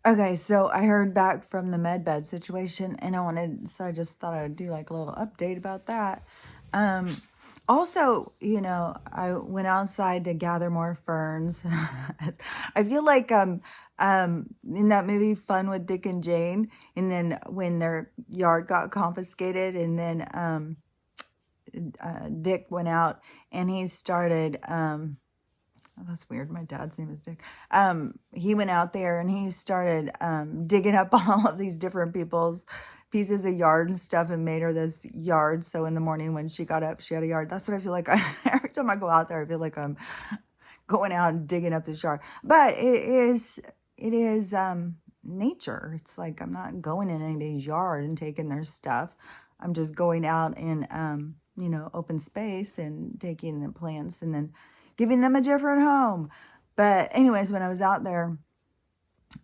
Okay, so I heard back from the med bed situation, and so I just thought I would do like a little update about that. Um, Also, I went outside to gather more ferns. I feel like in that movie Fun with Dick and Jane, and then when their yard got confiscated, and then Dick went out and he started oh, that's weird. My dad's name is Dick. He went out there and he started digging up all of these different people's pieces of yard and stuff and made her this yard. So in the morning when she got up, she had a yard. That's what I feel like. Every time I go out there, I feel like I'm going out and digging up this yard. But it is nature. It's like I'm not going in anybody's yard and taking their stuff. I'm just going out in open space and taking the plants and then giving them a different home. But anyways, when I was out there,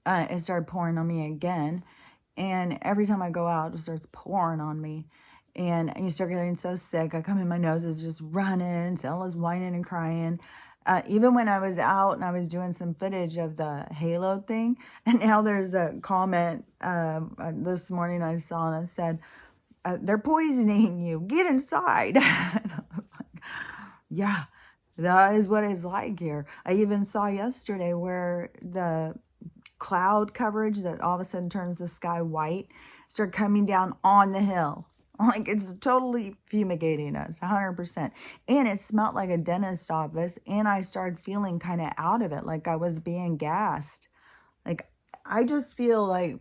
it started pouring on me again. And every time I go out, it starts pouring on me. And you start getting so sick. I come in, my nose is just running. Stella's whining and crying. Even when I was out and I was doing some footage of the halo thing, and now there's a comment this morning I saw and it said, they're poisoning you. Get inside. And I was like, yeah, that is what it's like here. I even saw yesterday where the cloud coverage that all of a sudden turns the sky white started coming down on the hill. Like it's totally fumigating us, 100%. And it smelled like a dentist office. And I started feeling kind of out of it, like I was being gassed. Like I just feel like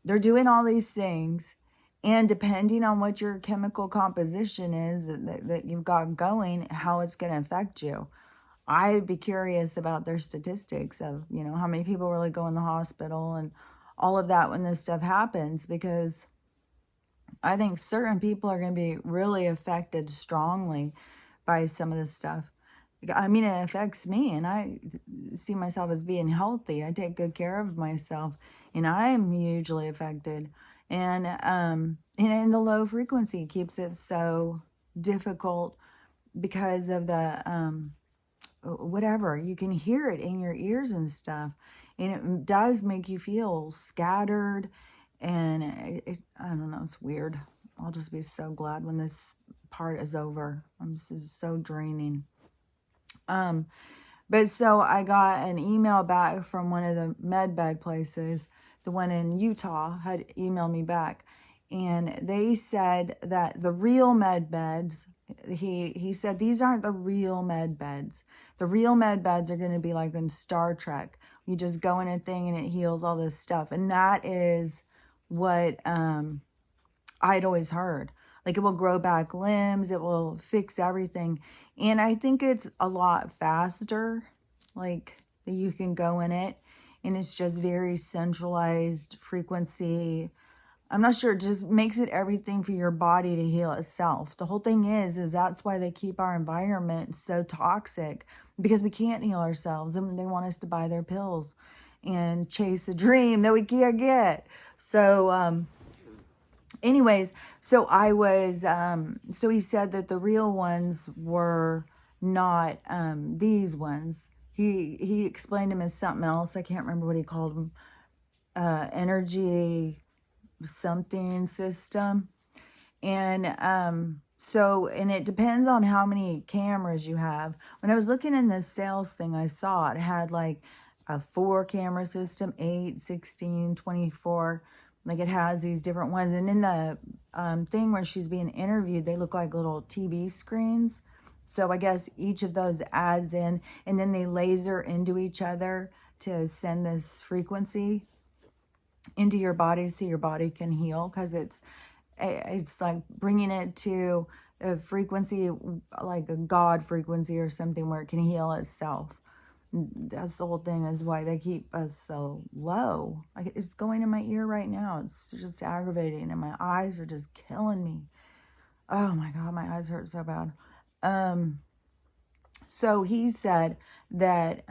they're doing all these things. And depending on what your chemical composition is that you've got going, how it's going to affect you. I'd be curious about their statistics of, how many people really go in the hospital and all of that when this stuff happens, because I think certain people are going to be really affected strongly by some of this stuff. I mean, it affects me, and I see myself as being healthy. I take good care of myself, and I'm hugely affected. And in the low frequency keeps it so difficult because of the whatever, you can hear it in your ears and stuff, and it does make you feel scattered. And I don't know, it's weird. I'll just be so glad when this part is over. This is so draining. But so I got an email back from one of the med bed places. The one in Utah had emailed me back, and they said that the real med beds, he said these aren't the real med beds. The real med beds are going to be like in Star Trek. You just go in a thing and it heals all this stuff. And that is what I'd always heard. Like it will grow back limbs, it will fix everything. And I think it's a lot faster, like that you can go in it. And it's just very centralized frequency. I'm not sure. It just makes it everything for your body to heal itself. The whole thing is that's why they keep our environment so toxic, because we can't heal ourselves. And they want us to buy their pills and chase a dream that we can't get. So, anyways, so I was, so he said that the real ones were not these ones. He explained them as something else. I can't remember what he called them. Energy something system. And so, and it depends on how many cameras you have. When I was looking in the sales thing, I saw it had like a 4 camera system, 8, 16, 24. Like it has these different ones. And in the thing where she's being interviewed, they look like little TV screens. So I guess each of those adds in, and then they laser into each other to send this frequency into your body so your body can heal, because it's like bringing it to a frequency like a God frequency or something where it can heal itself. That's the whole thing, is why they keep us so low. Like it's going in my ear right now. It's just aggravating, and my eyes are just killing me. Oh my God, my eyes hurt so bad. So he said that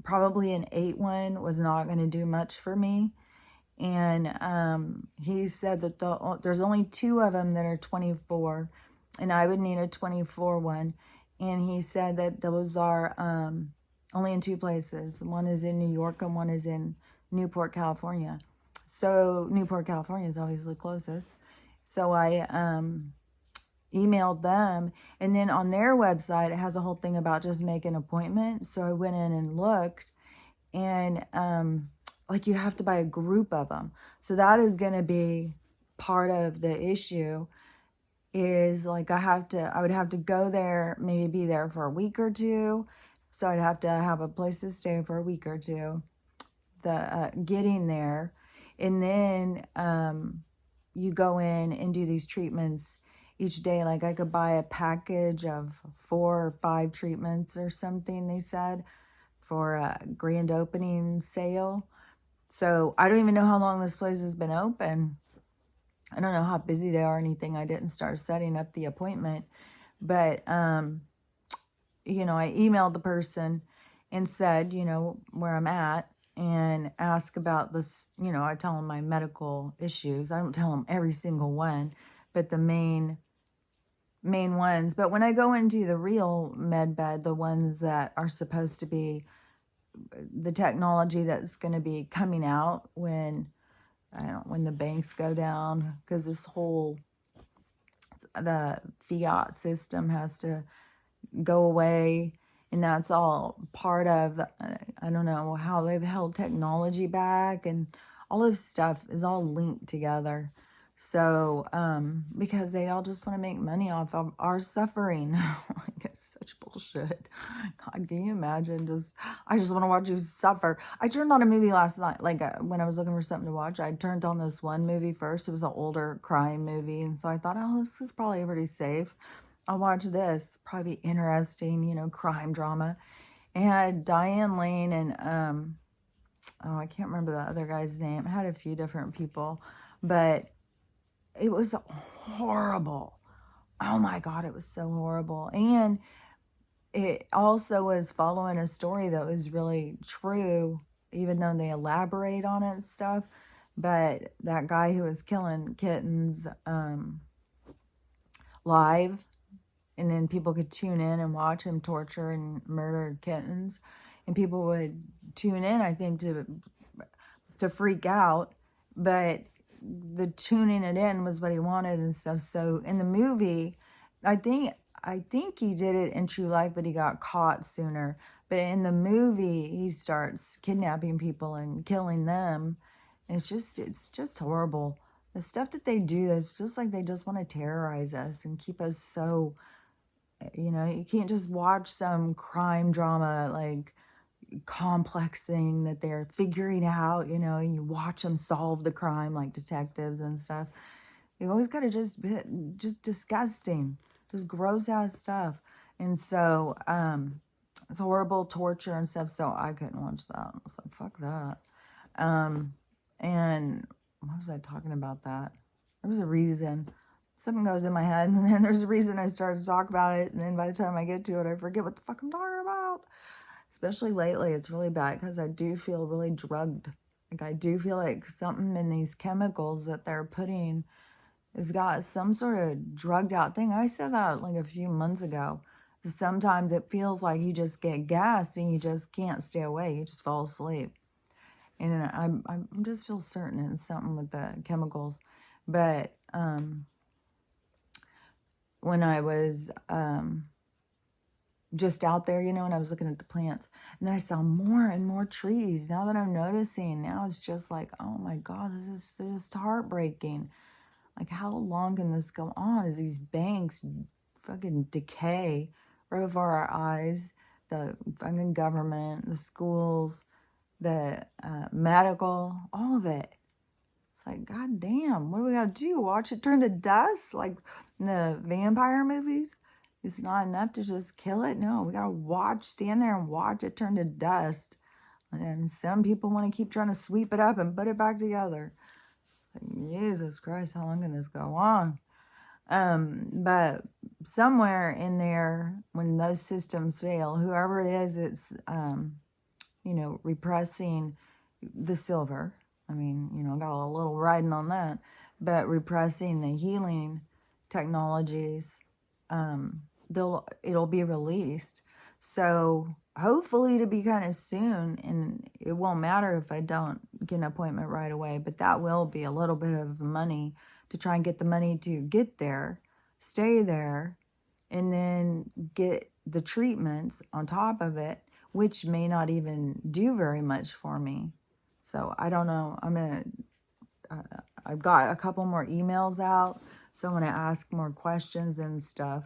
probably an 8 one was not going to do much for me. And he said that there's only 2 of them that are 24, and I would need a 24 one. And he said that those are only in 2 places. One is in New York and one is in Newport, California. So Newport, California is obviously closest. So I emailed them, and then on their website it has a whole thing about just make an appointment. So I went in and looked, and like you have to buy a group of them. So that is going to be part of the issue, is like I would have to go there, maybe be there for a week or two. So I'd have to have a place to stay for a week or two, the getting there. And then you go in and do these treatments each day. Like I could buy a package of 4 or 5 treatments or something, they said, for a grand opening sale. So I don't even know how long this place has been open. I don't know how busy they are or anything. I didn't start setting up the appointment. But, you know, I emailed the person and said, you know, where I'm at, and ask about this. You know, I tell them my medical issues. I don't tell them every single one, but the main ones. But when I go into the real med bed, the ones that are supposed to be the technology that's going to be coming out when the banks go down, because this whole the fiat system has to go away, and that's all part of I don't know how they've held technology back, and all this stuff is all linked together. So because they all just want to make money off of our suffering. Like, it's such bullshit. God, can you imagine? I just want to watch you suffer. I turned on a movie last night, like when I was looking for something to watch. I turned on this one movie first. It was an older crime movie, and so I thought, oh, this is probably pretty safe. I'll watch this. Probably be interesting, you know, crime drama. It had Diane Lane and oh, I can't remember the other guy's name. It had a few different people, but it was horrible. Oh my God, it was so horrible. And it also was following a story that was really true, even though they elaborate on it and stuff. But that guy who was killing kittens live, and then people could tune in and watch him torture and murder kittens. And people would tune in, I think, to freak out. But the tuning it in was what he wanted and stuff. So in the movie, I think he did it in true life, but he got caught sooner. But in the movie, he starts kidnapping people and killing them. And it's just horrible. The stuff that they do, it's just like they just want to terrorize us and keep us so, you know, you can't just watch some crime drama, like complex thing that they're figuring out, you know, and you watch them solve the crime like detectives and stuff. You always got to just disgusting, just gross ass stuff. And so it's horrible torture and stuff, so I couldn't watch that. I was like, fuck that. And what was I talking about that? There was a reason. Something goes in my head, and then there's a reason I started to talk about it, and then by the time I get to it, I forget what the fuck I'm talking about. Especially lately, it's really bad because I do feel really drugged. Like, I do feel like something in these chemicals that they're putting has got some sort of drugged out thing. I said that like a few months ago. Sometimes it feels like you just get gassed and you just can't stay awake. You just fall asleep. And I just feel certain it's something with the chemicals. But when I was just out there, you know, and I was looking at the plants, and then I saw more and more trees. Now that I'm noticing, now it's just like, oh my God, this is just heartbreaking. Like, how long can this go on as these banks fucking decay right before our eyes? The fucking government, the schools, the medical, all of it. It's like, God damn, what do we got to do? Watch it turn to dust? Like in the vampire movies? It's not enough to just kill it. No, we got to stand there and watch it turn to dust. And some people want to keep trying to sweep it up and put it back together. Like, Jesus Christ, how long can this go on? But somewhere in there, when those systems fail, whoever it is, it's, you know, repressing the silver. I mean, you know, got a little riding on that, but repressing the healing technologies, it'll be released. So hopefully to be kind of soon, and it won't matter if I don't get an appointment right away, but that will be a little bit of money to try and get the money to get there, stay there, and then get the treatments on top of it, which may not even do very much for me. So I don't know. I've got a couple more emails out, so I'm going to ask more questions and stuff.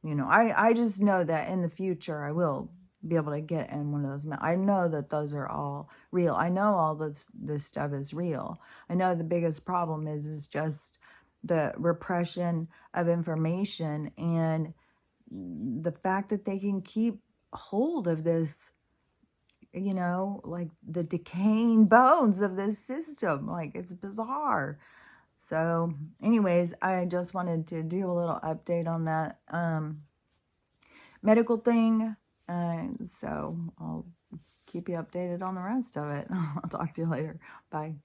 You know, I just know that in the future I will be able to get in one of those. I know that those are all real. I know all this stuff is real. I know the biggest problem is just the repression of information and the fact that they can keep hold of this, you know, like the decaying bones of this system. Like, it's bizarre. So anyways, I just wanted to do a little update on that medical thing. So I'll keep you updated on the rest of it. I'll talk to you later. Bye.